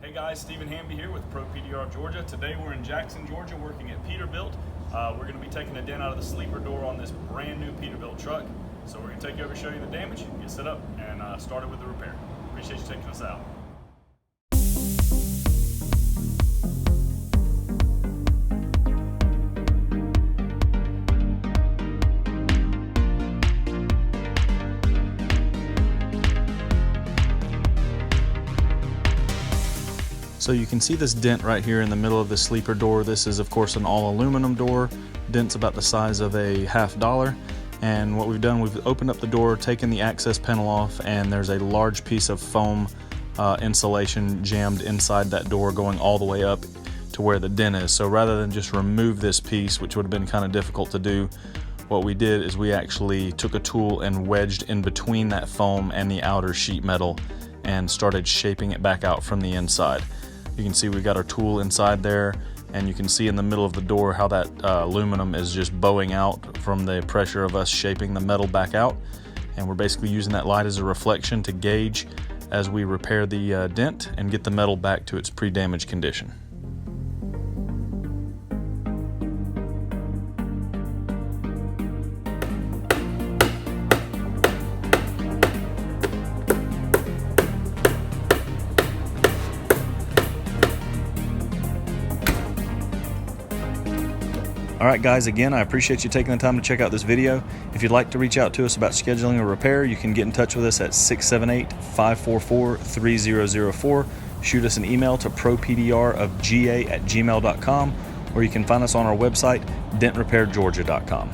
Hey guys, Stephen Hamby here with Pro PDR of Georgia. Today we're in Jackson, Georgia working at Peterbilt. We're going to be taking a dent out of the sleeper door on this brand new Peterbilt truck. So we're going to take you over, show you the damage, get set up, and start it with the repair. Appreciate you taking us out. So you can see this dent right here in the middle of the sleeper door. This is of course an all aluminum door. Dent's about the size of a $50. And what we've done, we've opened up the door, taken the access panel off, and there's a large piece of foam insulation jammed inside that door going all the way up to where the dent is. So rather than just remove this piece, which would have been kind of difficult to do, what we did is we actually took a tool and wedged in between that foam and the outer sheet metal and started shaping it back out from the inside. You can see we got our tool inside there, and you can see in the middle of the door how that aluminum is just bowing out from the pressure of us shaping the metal back out. And we're basically using that light as a reflection to gauge as we repair the dent and get the metal back to its pre-damage condition. Alright guys, again, I appreciate you taking the time to check out this video. If you'd like to reach out to us about scheduling a repair, you can get in touch with us at 678-544-3004. Shoot us an email to propdrofga@gmail.com, or you can find us on our website, dentrepairgeorgia.com.